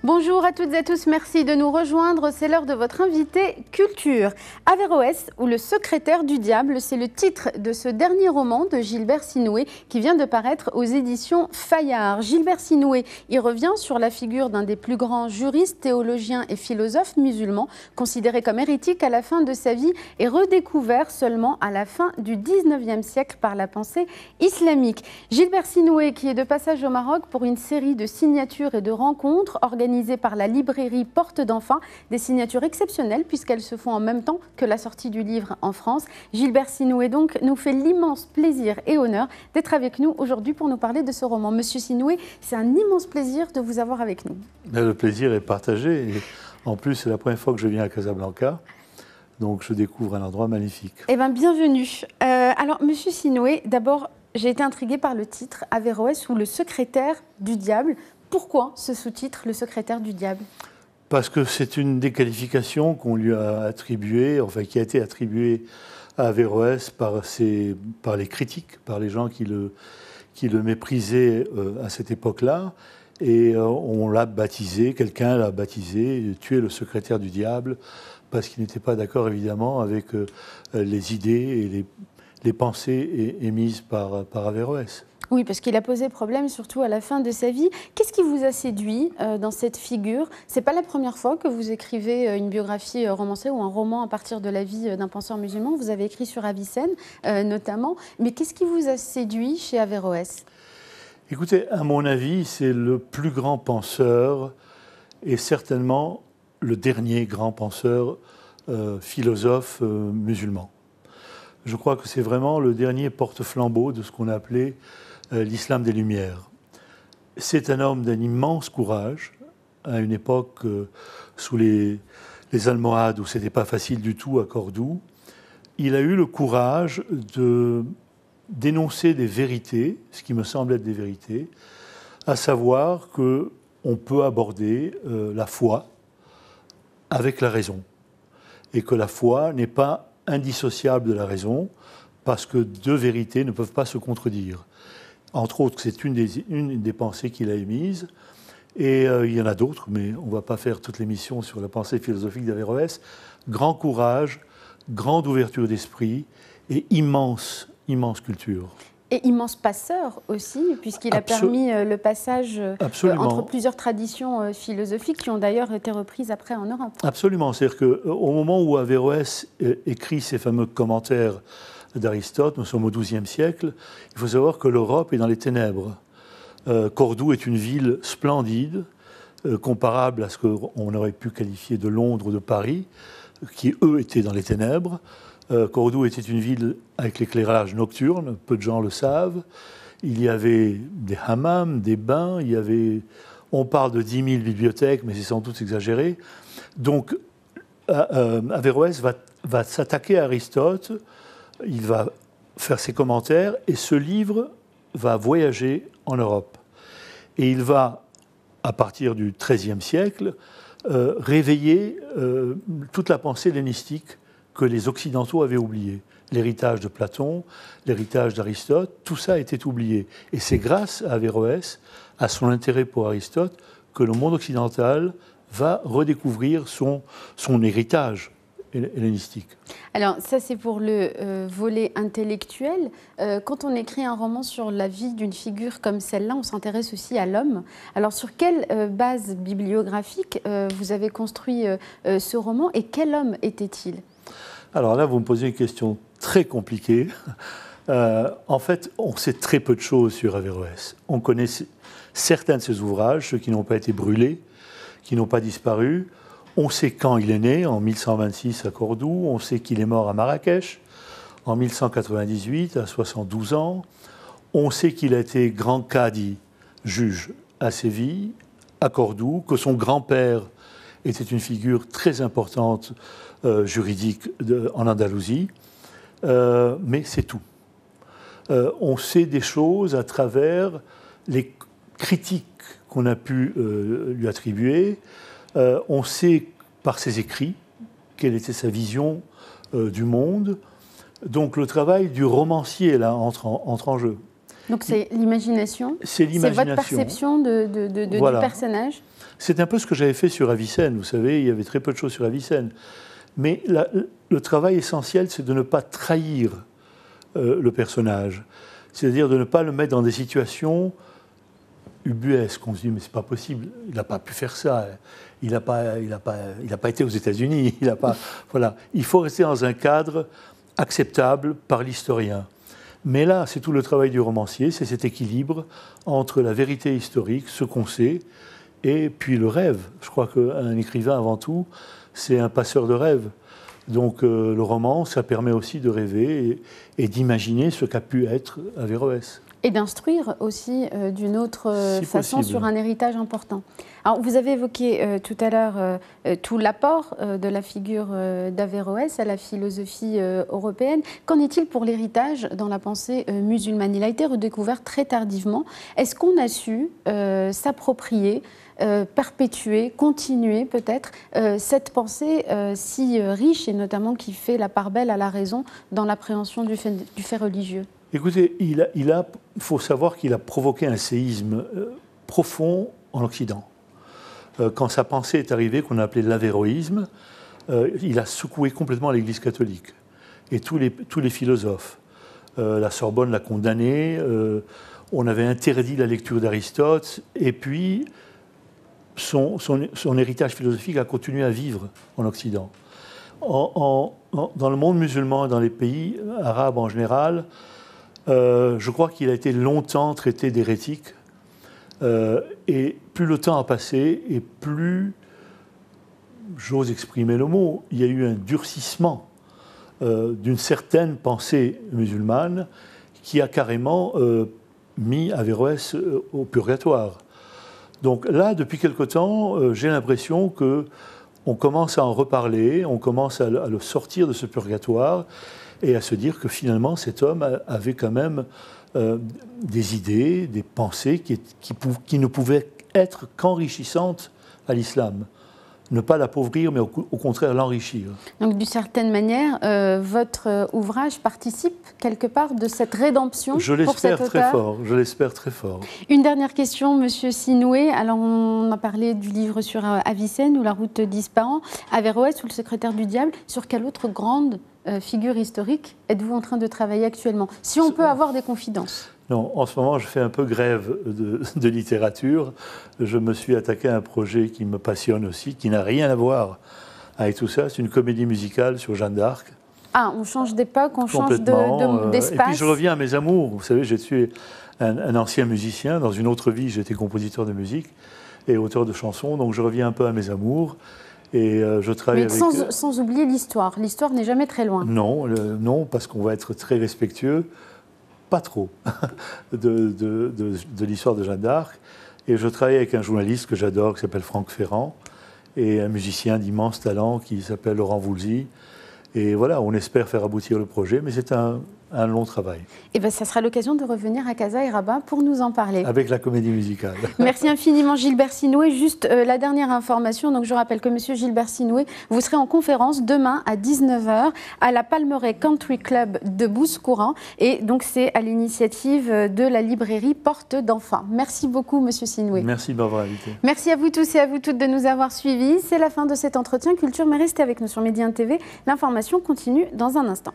Bonjour à toutes et à tous, merci de nous rejoindre. C'est l'heure de votre invité culture. Averroès ou le secrétaire du diable, c'est le titre de ce dernier roman de Gilbert Sinoué qui vient de paraître aux éditions Fayard. Gilbert Sinoué y revient sur la figure d'un des plus grands juristes, théologiens et philosophes musulmans, considéré comme hérétique à la fin de sa vie et redécouvert seulement à la fin du 19e siècle par la pensée islamique. Gilbert Sinoué qui est de passage au Maroc pour une série de signatures et de rencontres organisées par la librairie Porte d'Enfants, des signatures exceptionnelles puisqu'elles se font en même temps que la sortie du livre en France. Gilbert Sinoué donc nous fait l'immense plaisir et honneur d'être avec nous aujourd'hui pour nous parler de ce roman. Monsieur Sinoué, c'est un immense plaisir de vous avoir avec nous. Le plaisir est partagé et en plus c'est la première fois que je viens à Casablanca, donc je découvre un endroit magnifique. Eh bien, bienvenue. Alors Monsieur Sinoué, d'abord j'ai été intriguée par le titre Averroès ou le secrétaire du diable. Pourquoi ce sous-titre, le secrétaire du diable? Parce que c'est une déqualification qu'on lui a attribuée, enfin qui a été attribuée à Averroès par les critiques, par les gens qui le méprisaient à cette époque-là. Et on l'a baptisé, quelqu'un l'a baptisé, tuer le secrétaire du diable, parce qu'il n'était pas d'accord évidemment avec les idées et les pensées émises par Averroès. Oui, parce qu'il a posé problème, surtout à la fin de sa vie. Qu'est-ce qui vous a séduit dans cette figure? C'est pas la première fois que vous écrivez une biographie romancée ou un roman à partir de la vie d'un penseur musulman. Vous avez écrit sur Avicenne, notamment. Mais qu'est-ce qui vous a séduit chez Averroès? Écoutez, à mon avis, c'est le plus grand penseur et certainement le dernier grand penseur philosophe musulman. Je crois que c'est vraiment le dernier porte-flambeau de ce qu'on a appelé l'islam des Lumières. C'est un homme d'un immense courage, à une époque sous les Almohades où ce n'était pas facile du tout à Cordoue. Il a eu le courage de dénoncer des vérités, ce qui me semble être des vérités, à savoir qu'on peut aborder la foi avec la raison, et que la foi n'est pas indissociable de la raison, parce que deux vérités ne peuvent pas se contredire. Entre autres, c'est une des pensées qu'il a émises, et il y en a d'autres, mais on ne va pas faire toute l'émission sur la pensée philosophique d'Averroès. Grand courage, grande ouverture d'esprit et immense culture. Et immense passeur aussi, puisqu'il a permis le passage entre plusieurs traditions philosophiques qui ont d'ailleurs été reprises après en Europe. Absolument, c'est-à-dire qu'au moment où Averroès écrit ses fameux commentaires d'Aristote, nous sommes au XIIe siècle, il faut savoir que l'Europe est dans les ténèbres. Cordoue est une ville splendide, comparable à ce qu'on aurait pu qualifier de Londres ou de Paris, qui eux étaient dans les ténèbres. Cordoue était une ville avec l'éclairage nocturne, peu de gens le savent. Il y avait des hammams, des bains, on parle de 10 000 bibliothèques, mais c'est sans doute exagéré. Donc Averroès va s'attaquer à Aristote, il va faire ses commentaires, et ce livre va voyager en Europe. Et il va, à partir du XIIIe siècle, réveiller toute la pensée hellénistique que les Occidentaux avaient oublié. L'héritage de Platon, l'héritage d'Aristote, tout ça était oublié. Et c'est grâce à Averroès, à son intérêt pour Aristote, que le monde occidental va redécouvrir son héritage hellénistique. Alors ça c'est pour le volet intellectuel. Quand on écrit un roman sur la vie d'une figure comme celle-là, on s'intéresse aussi à l'homme. Alors sur quelle base bibliographique vous avez construit ce roman et quel homme était-il? Alors là, vous me posez une question très compliquée. En fait, on sait très peu de choses sur Averroès. On connaît certains de ses ouvrages, ceux qui n'ont pas été brûlés, qui n'ont pas disparu. On sait quand il est né, en 1126 à Cordoue. On sait qu'il est mort à Marrakech en 1198, à 72 ans. On sait qu'il a été grand cadi, juge à Séville, à Cordoue, que son grand-père était une figure très importante juridique en Andalousie, mais c'est tout. On sait des choses à travers les critiques qu'on a pu lui attribuer. On sait par ses écrits quelle était sa vision du monde. Donc le travail du romancier là entre en jeu. Donc c'est l'imagination. C'est l'imagination. C'est votre perception Voilà. du personnage. C'est un peu ce que j'avais fait sur Avicenne. Vous savez, il y avait très peu de choses sur Avicenne. Mais le travail essentiel, c'est de ne pas trahir le personnage. C'est-à-dire de ne pas le mettre dans des situations ubuesques. On se dit, mais c'est pas possible, il n'a pas pu faire ça. Il n'a pas été aux États-Unis. Voilà. Il faut rester dans un cadre acceptable par l'historien. Mais là, c'est tout le travail du romancier, c'est cet équilibre entre la vérité historique, ce qu'on sait, et puis le rêve. Je crois qu'un écrivain, avant tout, c'est un passeur de rêves. Donc le roman, ça permet aussi de rêver et d'imaginer ce qu'a pu être Averroès. Et d'instruire aussi d'une autre façon possible. sur un héritage important. Alors, vous avez évoqué tout à l'heure tout l'apport de la figure d'Averroès à la philosophie européenne. Qu'en est-il pour l'héritage dans la pensée musulmane? Il a été redécouvert très tardivement. Est-ce qu'on a su s'approprier, perpétuer, continuer peut-être cette pensée si riche et notamment qui fait la part belle à la raison dans l'appréhension du fait religieux? Écoutez, il faut savoir qu'il a provoqué un séisme profond en Occident. Quand sa pensée est arrivée, qu'on a appelée l'avéroïsme, il a secoué complètement l'Église catholique et tous les philosophes. La Sorbonne l'a condamné, on avait interdit la lecture d'Aristote, et puis son héritage philosophique a continué à vivre en Occident. Dans le monde musulman et dans les pays arabes en général, je crois qu'il a été longtemps traité d'hérétique, et plus le temps a passé, et plus, j'ose exprimer le mot, il y a eu un durcissement d'une certaine pensée musulmane qui a carrément mis Averroès au purgatoire. Donc là, depuis quelque temps, j'ai l'impression qu'on commence à en reparler, on commence à le sortir de ce purgatoire, et à se dire que finalement cet homme avait quand même des idées, des pensées qui ne pouvaient être qu'enrichissantes à l'islam. Ne pas l'appauvrir, mais au contraire l'enrichir. Donc d'une certaine manière, votre ouvrage participe quelque part de cette rédemption pour cet auteur. Je l'espère très fort. Une dernière question, Monsieur Sinoué. Alors on a parlé du livre sur Avicenne ou La route d'Ispahan, Averroès ou Le secrétaire du diable. Sur quelle autre grande figure historique êtes-vous en train de travailler actuellement? Si on peut avoir des confidences. Non, en ce moment, je fais un peu grève de littérature. Je me suis attaqué à un projet qui me passionne aussi, qui n'a rien à voir avec tout ça. C'est une comédie musicale sur Jeanne d'Arc. Ah, on change d'époque, on change d'espace. Et puis je reviens à mes amours. Vous savez, j'ai tué un ancien musicien. Dans une autre vie, j'étais compositeur de musique et auteur de chansons. Donc je reviens un peu à mes amours. Et je travaille mais sans oublier l'histoire. L'histoire n'est jamais très loin. Non, non, parce qu'on va être très respectueux. Pas trop, de l'histoire de Jeanne d'Arc. Et je travaille avec un journaliste que j'adore, qui s'appelle Franck Ferrand, et un musicien d'immense talent qui s'appelle Laurent Voulzy. Et voilà, on espère faire aboutir le projet, mais c'est un long travail. Et bien, ça sera l'occasion de revenir à Casa et Rabat pour nous en parler. Avec la comédie musicale. Merci infiniment Gilbert Sinoué. Juste la dernière information, donc je rappelle que Monsieur Gilbert Sinoué, vous serez en conférence demain à 19h à la Palmeraie Country Club de Bouscourant. Et donc c'est à l'initiative de la librairie Porte d'Enfants. Merci beaucoup Monsieur Sinoué. Merci de m'avoir invité. Merci à vous tous et à vous toutes de nous avoir suivis. C'est la fin de cet entretien culture, mais restez avec nous sur Média TV. L'information continue dans un instant.